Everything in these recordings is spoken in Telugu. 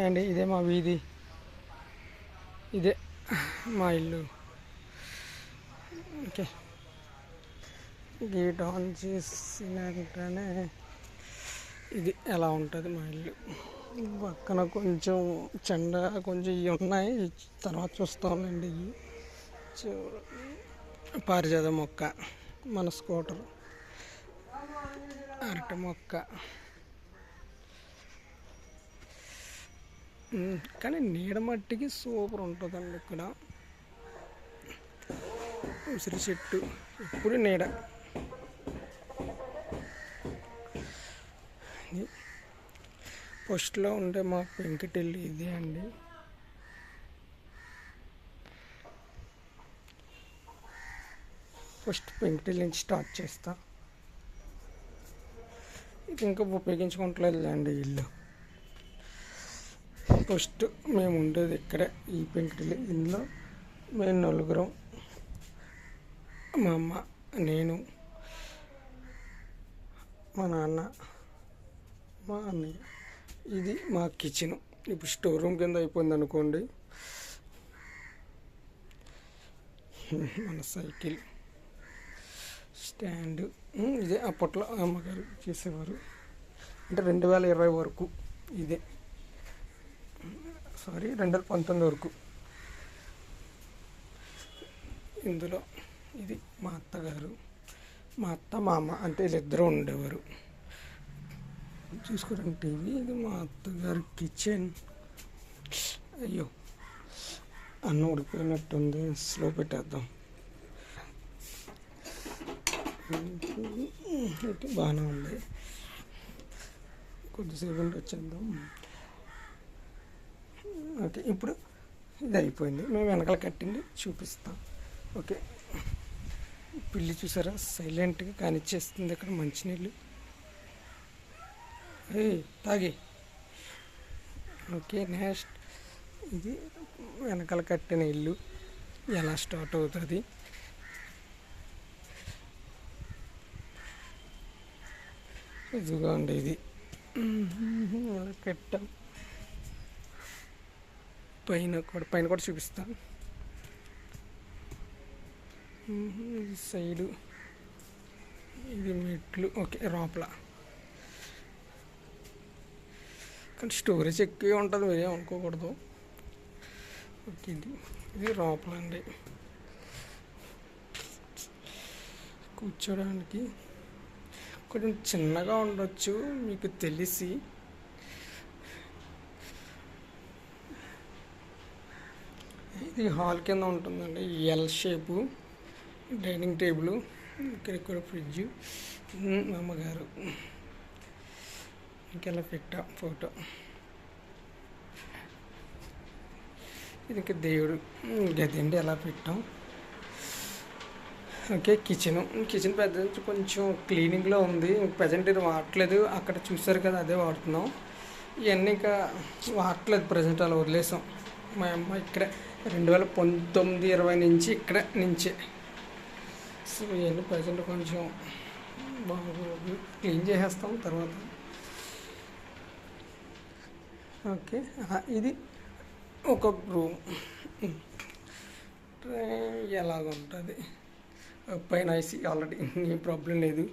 అండి ఇదే మా వీధి, ఇదే మా ఇల్లు. ఓకే, గేట్ ఆన్ చేసిన వెంటనే ఇది ఎలా ఉంటుంది మా ఇల్లు. పక్కన కొంచెం చెండ కొంచెం ఇవి ఉన్నాయి, తర్వాత చూస్తామండి. ఇవి పారిజాత మొక్క, మన స్కూటర్, అరటి మొక్క. కానీ నీడ మట్టికి సూపర్ ఉంటుందండి ఇక్కడ. ఉసిరి చెట్టు ఎప్పుడు నీడ. ఫస్ట్లో ఉండే మా పెంకుటిల్లు ఇదే అండి. ఫస్ట్ పెంకుటిల్లు నుంచి స్టార్ట్ చేస్తా. ఇది ఇంకా ఉపయోగించుకుంటలేదు అండి ఇల్లు. ఫస్ట్ మేము ఉండేది ఇక్కడే, ఈ పెంకుటిల్లు. ఇందులో మేము నలుగురం, మా అమ్మ, నేను, మా నాన్న, మా అన్నయ్య. ఇది మా కిచెన్. ఇప్పుడు స్టోర్ రూమ్ కింద అయిపోయింది అనుకోండి. మన సైకిల్ స్టాండ్ ఇదే అప్పట్లో అమ్మగారు చేసేవారు, అంటే 2020 వరకు. ఇదే 2019 వరకు. ఇందులో ఇది మా అత్తగారు, మా అత్త, మా అమ్మ, అంటే వీళ్ళిద్దరూ ఉండేవారు. చూసుకోవడానికి టీవీ. ఇది మా అత్తగారి కిచెన్. అయ్యో, అన్నం ఉడిపోయినట్టుంది, స్లో పెట్టేద్దాం. బాగానే ఉంది, కొద్దిసేపు వచ్చేద్దాం. ఓకే, ఇప్పుడు ఇది అయిపోయింది. మేము వెనకాల కట్టింది చూపిస్తాం. ఓకే, పిల్లి చూసారా సైలెంట్గా కానిచ్చేస్తుంది ఇక్కడ మంచినీళ్ళు. తాగి. ఓకే, నెక్స్ట్ ఇది వెనకాల కట్టిన ఇల్లు ఎలా స్టార్ట్ అవుతుంది. ఇదిగా ఉండేది ఎలా కట్టాం. పైన కూడా చూపిస్తాను. ఇది సైడు, ఇది మెట్లు. ఓకే, లోపల కానీ స్టోరేజ్ ఎక్కువ ఉంటుంది, మీరేం అనుకోకూడదు. ఓకే, ఇది లోపల అండి. కూర్చోడానికి కొంచెం చిన్నగా ఉండొచ్చు మీకు తెలిసి. ఇది హాల్ కింద ఉంటుందండి. L shape dining table. ఇక్కడ కూడా ఫ్రిడ్జ్. అమ్మగారు ఇంకెలా పెట్టా ఫోటో. ఇది ఇంకా దేవుడు గది అండి, ఎలా పెట్టాం. ఓకే, కిచెన్ పెద్ద కొంచెం క్లీనింగ్లో ఉంది. ప్రజెంట్ ఇది వాడట్లేదు, అక్కడ చూసారు కదా అదే వాడుతున్నాం. ఇవన్నీ ఇంకా వాడట్లేదు ప్రజెంట్, అలా వదిలేసాం. మా అమ్మ ఇక్కడే 2019-20 నుంచి ఇక్కడ నుంచే. సో ఇవన్నీ ప్రజెంట్ కొంచెం బాగా క్లీన్ చేసేస్తాం తర్వాత. ఓకే, ఇది ఒక రూమ్ ఎలాగుంటుంది. పైన ఐసీ ఆల్రెడీ, ఏం ప్రాబ్లం లేదు.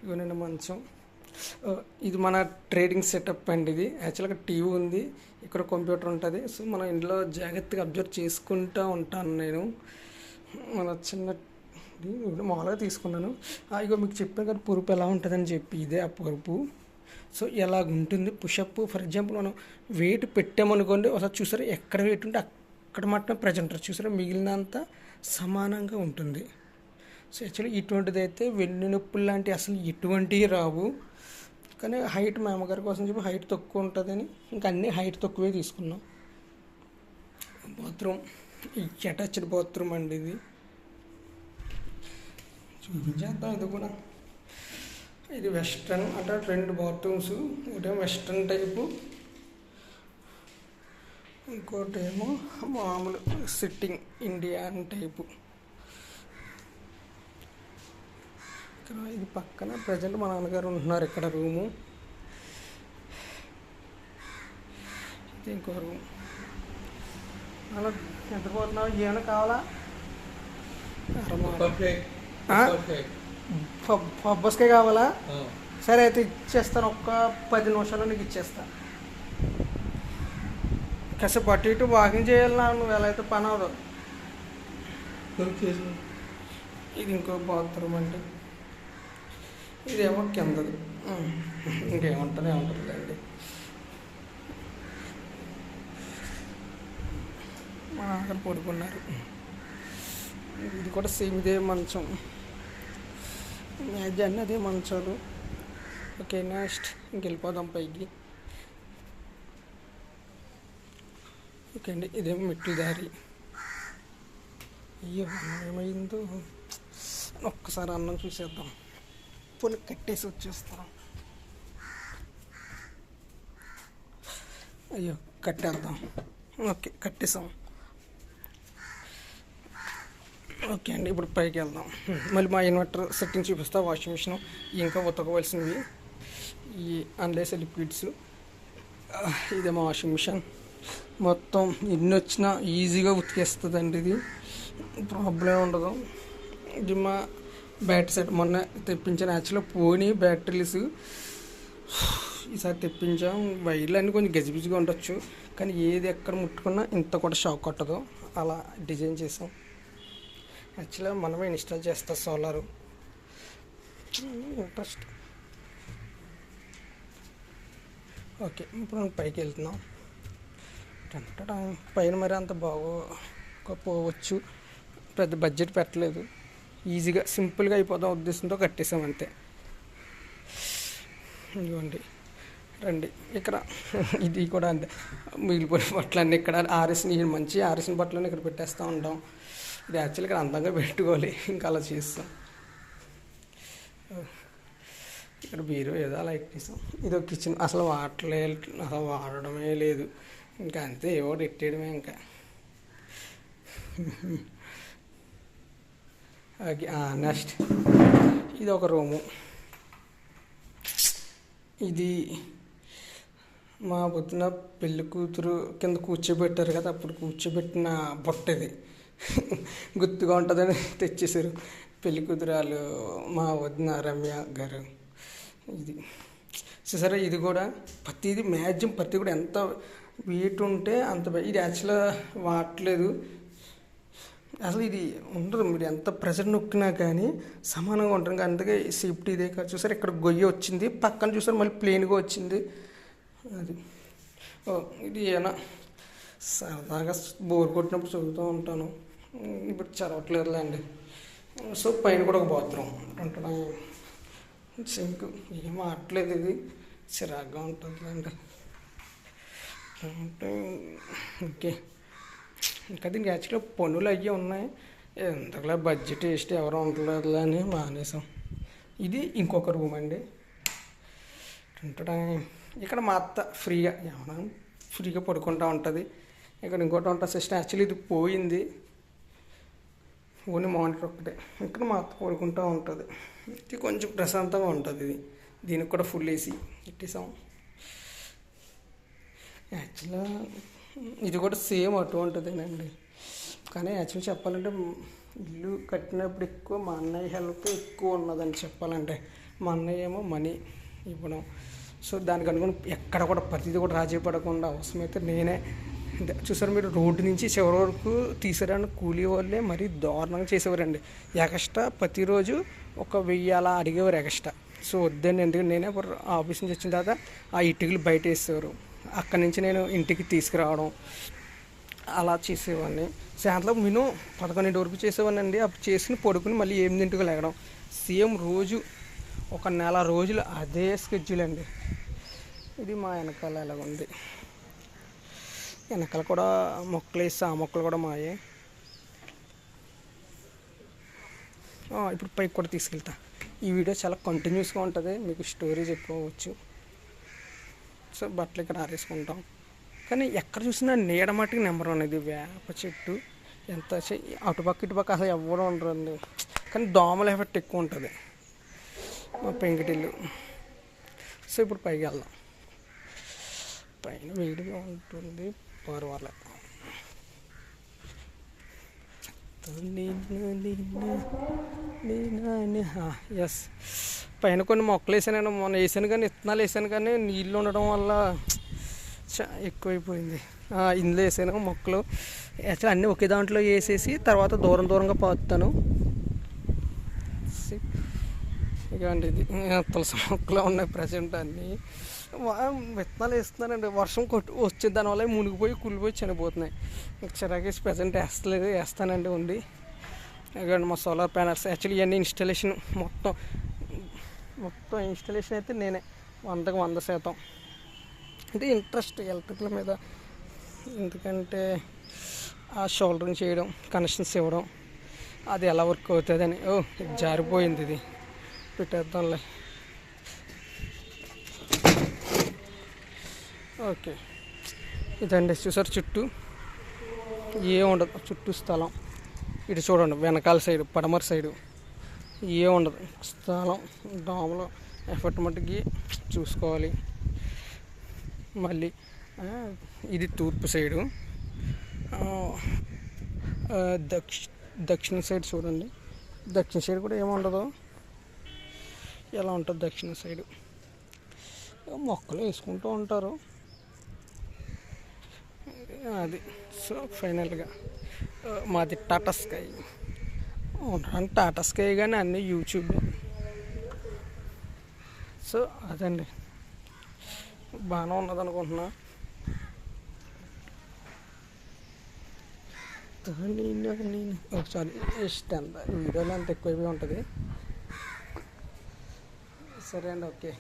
ఇవన్నీ మంచం. ఇది మన ట్రేడింగ్ సెటప్ అండి. ఇది యాక్చువల్గా టీవీ ఉంది, ఇక్కడ కంప్యూటర్ ఉంటుంది. సో మనం ఇంట్లో జాగ్రత్తగా అబ్జర్వ్ చేసుకుంటూ ఉంటాను నేను. మన చిన్న మామూలుగా తీసుకున్నాను. ఇగో మీకు చెప్పాను కదా పొరుపు ఎలా ఉంటుందని చెప్పి, ఇదే ఆ పొరుపు. సో ఎలాగుంటుంది పుషప్. ఫర్ ఎగ్జాంపుల్ మనం వెయిట్ పెట్టామనుకోండి, ఒకసారి చూసారా ఎక్కడ వెయిట్ ఉంటే అక్కడ మాత్రమే ప్రజెంట్ చూసారా, మిగిలినంత సమానంగా ఉంటుంది. సో యాక్చువల్లీ ఇటువంటిది అయితే వెన్ను నొప్పులు లాంటివి అసలు ఎటువంటివి రావు. కానీ హైట్ మా అమ్మగారి కోసం చెప్పి హైట్ తక్కువ ఉంటుందని ఇంకా అన్నీ హైట్ తక్కువే తీసుకున్నాం. బాత్రూమ్ అటాచ్డ్ బాత్రూమ్ అండి. ఇది చూపించేద్దాం. ఇది కూడా ఇది వెస్ట్రన్, అంటే 2 బాత్రూమ్స్. ఒకటేమో వెస్ట్రన్ టైపు, ఇంకోటేమో మామూలు సిట్టింగ్ ఇండియన్ టైపు. ఇది పక్కన ప్రజెంట్ మా నాన్నగారు ఉంటున్నారు ఇక్కడ రూము. ఇంకో రూమ్. అలా నిద్రపోతున్నావు, ఏమైనా కావాలా? పబ్బస్కే కావాలా? సరే అయితే ఇచ్చేస్తాను, ఒక్క 10 నిమిషాల్లో నీకు ఇచ్చేస్తాను. కాసేపు అటు ఇటు వాకింగ్ చేయాలి, నువ్వు ఎలా అయితే పని అవదు. ఇది ఇంకో బాత్రూమ్ అండి, ఇదేమో కిందది. ఇంకేముంటుంది అండి. మా అక్కడ పడుకున్నారు. ఇది కూడా సేమ్ ఇదే మంచం, అన్నీ అదే మంచాలు. ఓకే నెక్స్ట్ ఇంకెళ్ళిపోదాం పైకి. ఓకే అండి, ఇదేమో మెట్టు దారి. అయ్యో ఏమైందో ఒక్కసారి అన్నం చూసేద్దాం. పోనీ కట్టేసి వచ్చేస్తాం. అయ్యో కట్టేద్దాం. ఓకే కట్టేసాం. ఓకే అండి, ఇప్పుడు పైకి వెళ్దాం. మళ్ళీ మా ఇన్వర్టర్ సెట్టింగ్ చూపిస్తా. వాషింగ్ మిషన్ ఇంకా ఉతకవలసినవి ఈ అన్లేస్ లిక్విడ్స్. ఇదే మా వాషింగ్ మిషన్. మొత్తం ఎన్ని వచ్చినా ఈజీగా ఉతికేస్తుందండి, ఇది ప్రాబ్లం ఉండదు. ఇది మా బ్యాటరీ సెట్ మొన్న తెప్పించాను. యాక్చువల్గా పోనీ బ్యాటరీస్ ఈసారి తెప్పించాం. వైర్లు అన్నీ కొంచెం గజిబిజిగా ఉండొచ్చు, కానీ ఏది ఎక్కడ ముట్టుకున్నా ఇంత కూడా షాక్ కొట్టదు, అలా డిజైన్ చేసాం. యాక్చువల్గా మనమే ఇన్స్టాల్ చేస్తాం సోలారు. ఇంట్రెస్ట్. ఓకే ఇప్పుడు మనం పైకి వెళ్తున్నాం. పైన మరి అంత బాగోకపోవచ్చు, పెద్ద బడ్జెట్ పెట్టలేదు, ఈజీగా సింపుల్గా అయిపోదాం ఉద్దేశంతో కట్టేసాం అంతే. ఇదిగోండి రండి ఇక్కడ. ఇది కూడా అంతే, మిగిలిపోయిన బట్టలన్నీ ఇక్కడ ఆరేసిన, మంచి ఆరేసిన బట్టలన్నీ ఇక్కడ పెట్టేస్తూ ఉంటాం. ఇది యాక్చువల్గా ఇక్కడ అందంగా పెట్టుకోవాలి, ఇంకా అలా చేస్తాం. ఇక్కడ బీరో ఏదో అలా ఎక్కేసాం. ఇది ఒక కిచెన్, అసలు వాడడమే లేదు, ఇంకా అంతే ఏవో ఎట్టేయడమే ఇంకా. ఓకే నెక్స్ట్ ఇది ఒక రూము. ఇది మా పొద్దున పెళ్ళి కూతురు కింద కూర్చోబెట్టారు కదా, అప్పుడు కూర్చోబెట్టిన బొట్ట ఇది. గుర్తుగా ఉంటుందని తెచ్చేసారు పెళ్ళి కూతురాలు మా వదిన రమ్య గారు. ఇది చూసారా, ఇది కూడా ప్రతిది మ్యాక్సిమం ప్రతి కూడా ఎంత వెయిట్ ఉంటే అంత. ఇది యాక్చువల్గా వాడలేదు, అసలు ఇది ఉండదు, మీరు ఎంత ప్రెషర్ నొక్కినా కానీ సమానంగా ఉంటుంది. అందుకే సేఫ్టీ ఇదే కాదు. చూసారు ఇక్కడ గొయ్యి వచ్చింది, పక్కన చూసారు మళ్ళీ ప్లెయిన్గా వచ్చింది. అది ఇది ఏమైనా సరదాగా బోర్ కొట్టినప్పుడు చదువుతూ ఉంటాను, ఇప్పుడు చదవట్లేదులేండి. సో పైన కూడా ఒక బాత్రూమ్ ఉంటున్నా. సింక్ ఏం ఆడట్లేదు, ఇది చిరాగ్గా ఉంటుందిలేండి. ఓకే ఇంకా దీనికి యాక్చువల్గా పనులు అయ్యి ఉన్నాయి, ఎంతలా బడ్జెట్ వేస్ట్ ఎవరో ఉండలేదు అని మానేసాం. ఇది ఇంకొక రూమ్ అండి. ఇక్కడ మా అత్త ఫ్రీగా ఏమన్నా ఫ్రీగా పడుకుంటూ ఉంటుంది. ఇక్కడ ఇంకోటి ఉంటుంది సిస్టమ్, యాక్చువల్లీ ఇది పోయింది, ఓన్లీ మానిటర్ ఒక్కటే. ఇక్కడ మా అత్త పడుకుంటూ ఉంటుంది, ఇది కొంచెం ప్రశాంతంగా ఉంటుంది. దీనికి కూడా ఫుల్ ఏసీ ఇట్టేసాం. యాక్చువల్గా ఇది కూడా సేమ్ అటువంటిదేనండి, కానీ యాక్చువల్ చెప్పాలంటే ఇల్లు కట్టినప్పుడు ఎక్కువ మా అన్నయ్య హెల్ప్ ఎక్కువ ఉన్నదని చెప్పాలంటే. మా అన్నయ్య ఏమో మనీ ఇవ్వడం, సో దానికి అనుకుని ఎక్కడ కూడా ప్రతిదీ కూడా రాజీ పడకుండా అవసరమైతే నేనే. చూసారు మీరు, రోడ్డు నుంచి చివరి వరకు తీసేయడానికి కూలీ వాళ్ళే మరీ దారుణంగా చేసేవారండి. ఎక్స్ట్రా ప్రతిరోజు 1000 అలా అడిగేవారు ఎక్స్ట్రా. సో వద్దండి, ఎందుకంటే నేనే ఆఫీస్ నుంచి వచ్చిన తర్వాత ఆ ఇటుకలు బయట వేసేవారు, అక్కడి నుంచి నేను ఇంటికి తీసుకురావడం అలా చేసేవాడిని. సాయంత్రం మినిమం 11 వరకు చేసేవాడిని అండి. అప్పుడు చేసుకుని పడుకుని మళ్ళీ 8 లేగడం. సేమ్ రోజు ఒక నెల రోజులు అదే స్కెడ్యూల్ అండి. ఇది మా వెనకాల ఎలాగ ఉంది, వెనకాల కూడా మొక్కలు వేస్తే ఆ మొక్కలు కూడా మాయే. ఇప్పుడు పైకి కూడా తీసుకెళ్తా. ఈ వీడియో చాలా కంటిన్యూస్గా ఉంటుంది, మీకు స్టోరీ చెప్పుకోవచ్చు. సో బట్టలు ఇక్కడ ఆరేసుకుంటాం, కానీ ఎక్కడ చూసినా నీడ మట్టుకు నెంబర్ 1 ఇది. వేప చెట్టు ఎంత అటుపక్క ఇటుపక్క అసలు ఎవరు ఉండరండి, కానీ దోమల ఎఫెక్ట్ ఎక్కువ ఉంటుంది మా పెంకిటిల్లు. సో ఇప్పుడు పైకి వెళ్దాం. పైన వేడిగా ఉంటుంది, పర్వాలేదు. ఎస్, పైన కొన్ని మొక్కలు వేసాను, మొన్న వేసాను కానీ విత్తనాలు వేసాను కానీ నీళ్ళు ఉండడం వల్ల ఎక్కువైపోయింది. ఇందులో వేసాను మొక్కలు. యాక్చువల్ అన్నీ ఒకే దాంట్లో వేసేసి తర్వాత దూరంగా పాతుతాను. ఇకండి ఇది తులసి మొక్కలు ఉన్నాయి ప్రజెంట్ అన్నీ. విత్తనాలు వేస్తున్నానండి, వర్షం వచ్చే దానివల్ల మునిగిపోయి కుళ్ళిపోయి చనిపోతున్నాయి. చిరాకేసి ప్రజెంట్ వేస్తానండి ఉండి. ఇకండి మా సోలార్ ప్యానల్స్. యాక్చువల్లీ ఇవన్నీ ఇన్స్టాలేషన్ మొత్తం ఇన్స్టాలేషన్ అయితే నేనే 100% అంటే ఇంట్రెస్ట్ ఎలక్ట్రికల్ మీద. ఎందుకంటే ఆ షోల్డరింగ్ చేయడం, కనెక్షన్స్ ఇవ్వడం, అది ఎలా వర్క్ అవుతుందని. ఇది జారిపోయింది, ఇది పెట్టేద్దాంలే. ఓకే, ఇదండి చూసారు, చుట్టూ ఉండదు, చుట్టూ స్థలం. ఇటు చూడండి, వెనకాల సైడు పడమర సైడు ఉండదు స్థలం. డాములో ఎఫర్ట్ మట్టుకి చూసుకోవాలి. మళ్ళీ ఇది తూర్పు సైడు. దక్షిణ సైడ్ చూడండి, దక్షిణ సైడ్ కూడా ఏముండదు. ఎలా ఉంటుంది దక్షిణ సైడు? మొక్కలు వేసుకుంటూ ఉంటారు అది. సో ఫైనల్గా మాది టాటా స్కై. ఉండడానికి టాటా స్కై కానీ అన్నీ యూట్యూబ్. సో అదండి, బాగానే ఉన్నది అనుకుంటున్నా. ఒకసారి ఇష్టం వీడియోలో అంత ఎక్కువైపోయి ఉంటుంది. సరే అండి, ఓకే.